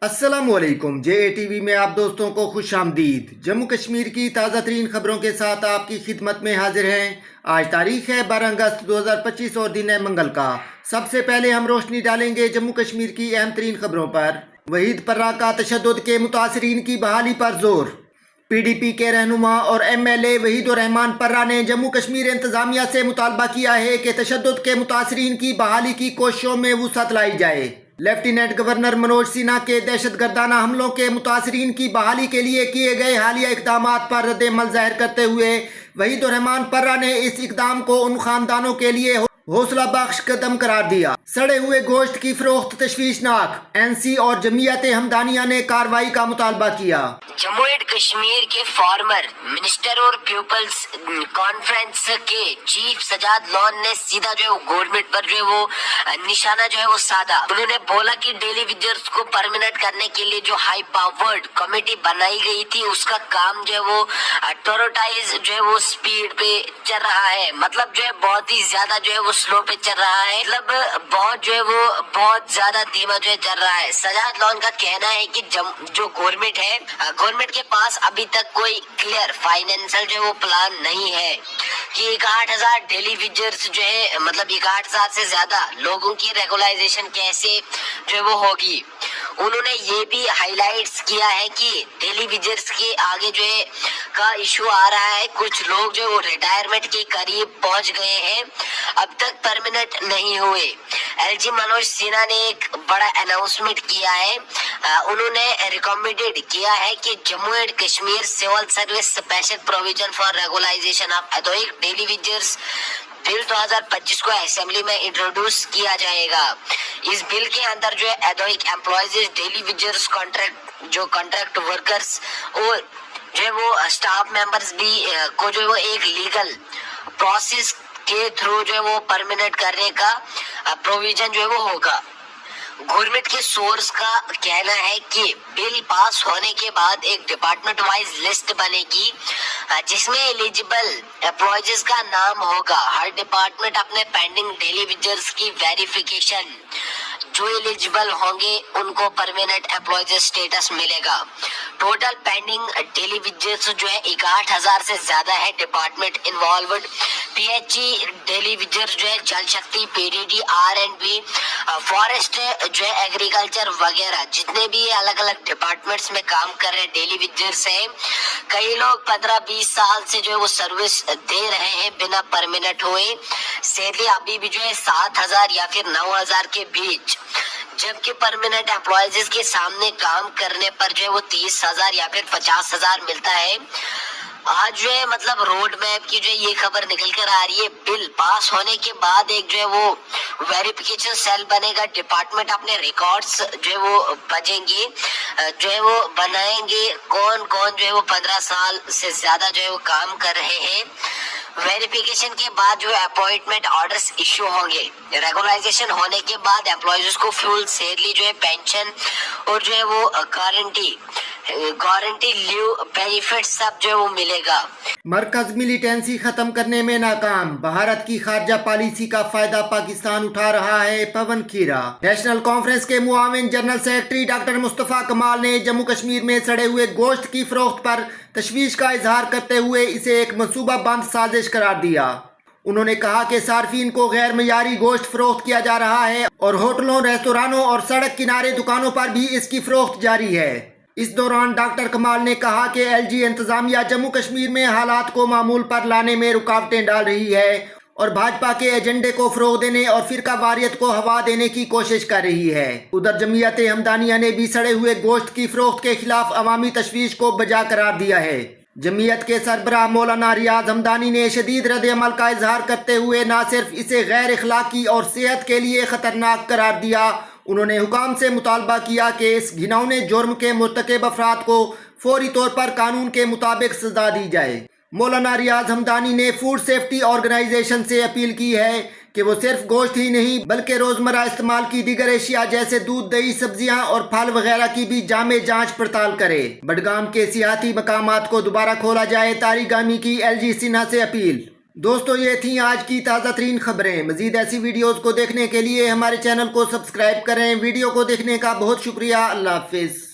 अस्सलामुअलैकुम। JATV में आप दोस्तों को खुश आमदीद। जम्मू कश्मीर की ताज़ा तरीन खबरों के साथ आपकी खिदमत में हाजिर हैं। आज तारीख है 12 अगस्त 2025 और दिन है मंगल का। सबसे पहले हम रोशनी डालेंगे जम्मू कश्मीर की अहम तरीन खबरों पर। वहीद पर्रा का तशद्दुद के मुतासरीन की बहाली पर जोर। PDP के रहनुमा और MLA वहीदुर रहमान पर्रा ने जम्मू कश्मीर इंतजामिया से मुतालबा किया है कि तशद्दुद के मुतासरीन की बहाली की कोशिशों में वुसअत लाई जाए। लेफ्टिनेंट गवर्नर मनोज सिन्हा के दहशतगर्दाना हमलों के मुतासरीन की बहाली के लिए किए गए हालिया इकदाम पर रद्द-ए-अमल जाहिर करते हुए वहीदुर रहमान पर्रा ने इस इकदाम को उन खानदानों के लिए हौसला बख्श कदम करार दिया। सड़े हुए गोश्त की फरोख्त तशवीशनाक। NC और जमीयत हमदानिया ने कार्रवाई का मुतालबा किया। जम्मू एंड कश्मीर के फॉर्मर मिनिस्टर और पीपल्स कॉन्फ्रेंस के चीफ सजाद लॉन ने सीधा जो है गवर्नमेंट पर जो है वो निशाना जो है वो साधा। उन्होंने बोला कि डेली विजिटर्स को परमानेंट करने के लिए जो हाई पावर्ड कमेटी बनाई गई थी उसका काम जो है वो टोरोटाइज जो है वो स्पीड पे चल रहा है। मतलब जो है बहुत ही ज्यादा जो है वो स्लो पे चल रहा है। मतलब बहुत जो है वो बहुत ज्यादा धीमा जो है चल रहा है। सजाद लॉन का कहना है कि जो गवर्नमेंट है, गवर्नमेंट के पास अभी तक कोई क्लियर फाइनेंशियल जो है वो प्लान नहीं है कि 61,000 डेली विजिटर्स जो है मतलब 61,000 से ज्यादा लोगों की रेगुलराइजेशन कैसे जो है वो होगी। उन्होंने ये भी हाईलाइट्स किया है कि डेली विजिटर्स के आगे जो है का इशू आ रहा है। कुछ लोग जो रिटायरमेंट के करीब पहुंच गए हैं, अब तक परमानेंट नहीं हुए। LG मनोज सिन्हा ने एक बड़ा अनाउंसमेंट किया है। उन्होंने रिकमेंडेड किया है कि Jammu and Kashmir civil service special provision for regularisation of ad hoc daily visitors bill 2025 को असेंबली में इंट्रोड्यूस किया जाएगा। इस बिल के अंदर जो है ad hoc employees, daily visitors, contract workers और जो है वो स्टाफ मेंबर्स भी को जो है वो एक लीगल प्रोसेस के थ्रू जो है वो परमानेंट करने का प्रोविजन जो है वो होगा। गवर्नमेंट के सोर्स का कहना है कि बिल पास होने के बाद एक डिपार्टमेंट वाइज लिस्ट बनेगी जिसमें एलिजिबल एम्प्लॉयज का नाम होगा। हर डिपार्टमेंट अपने पेंडिंग डेली विजिटर्स की वेरिफिकेशन, जो एलिजिबल होंगे उनको परमानेंट एम्प्लॉयज स्टेटस मिलेगा। टोटल पेंडिंग डेली विजिटर्स जो है 61,000 से ज्यादा है। Department involved PHE daily visitors जो है जल शक्ति, PDD, R&B, फॉरेस्ट जो है एग्रीकल्चर वगैरह जितने भी अलग अलग डिपार्टमेंट्स में काम कर रहे डेली विजिटर्स हैं। कई लोग 15-20 साल से जो है वो सर्विस दे रहे हैं बिना परमानेंट हुए। सैलरी अभी भी जो है 7,000 या फिर 9,000 के बीच, जबकि परमानेंट एम्प्लॉयज के सामने काम करने पर जो है वो 30,000 या फिर 50,000 मिलता है। आज जो है मतलब रोड मैप की जो है ये खबर निकल कर आ रही है। बिल पास होने के बाद एक जो है वो वेरिफिकेशन सेल बनेगा। डिपार्टमेंट अपने रिकॉर्ड्स जो है वो बजेंगे, जो है वो बनाएंगे कौन कौन जो है वो 15 साल से ज्यादा जो है वो काम कर रहे हैं। वेरिफिकेशन के बाद जो है अपॉइंटमेंट ऑर्डर्स इश्यू होंगे। रेगुलराइजेशन होने के बाद एम्प्लॉयज को फुल सैलरी जो है पेंशन और जो है वो गारंटी लीव बेनिफिट सब जो है वो मिलेगा। मरकज मिलिटेंसी खत्म करने में नाकाम। भारत की खारजा पॉलिसी का फायदा पाकिस्तान उठा रहा है, पवन खेरा। नेशनल कॉन्फ्रेंस के मुआविन जनरल सेक्रेटरी डॉक्टर मुस्तफा कमाल ने जम्मू कश्मीर में सड़े हुए गोश्त की फरोख्त पर तशवीश का इजहार करते हुए इसे एक मनसूबा बंद साजिश करार दिया। उन्होंने कहा कि सार्फिन को गैर मयारी गोश्त फरोख्त किया जा रहा है और होटलों, रेस्तोरानों और सड़क किनारे दुकानों पर भी इसकी फरोख्त जारी है। इस दौरान डॉक्टर कमाल ने कहा कि LG इंतजामिया जम्मू कश्मीर में हालात को मामूल पर लाने में रुकावटें डाल रही है और भाजपा के एजेंडे को फरोग देने और फिरका वारियत को हवा देने की कोशिश कर रही है। उधर जमीयत हमदानिया ने भी सड़े हुए गोश्त की फरोख्त के खिलाफ अवामी तशवीश को बजा करार दिया है। जमीयत के सरबराह मौलाना रियाज हमदानी ने शदीद रद्द-ए-अमल का इजहार करते हुए न सिर्फ इसे गैर इखलाकी और सेहत के लिए खतरनाक करार दिया, उन्होंने हुकाम से मुतालबा किया कि इस घिनौने जुर्म के मुर्तकिब अफराद को फौरी तौर पर कानून के मुताबिक सजा दी जाए। मौलाना रियाज हमदानी ने फूड सेफ्टी ऑर्गेनाइजेशन से अपील की है कि वो सिर्फ गोश्त ही नहीं बल्कि रोजमर्रा इस्तेमाल की दीगर एशिया जैसे दूध, दही, सब्जियां और फल वगैरह की भी जामे जांच पड़ताल करे। बडगाम के सियाती मकामात को दोबारा खोला जाए, तारिगामी की LG सिन्हा से अपील। دوستو یہ تھیں آج کی تازہ ترین خبریں. مزید ایسی ویڈیوز کو دیکھنے کے لیے ہمارے چینل کو سبسکرائب کریں. ویڈیو کو دیکھنے کا بہت شکریہ. اللہ حافظ.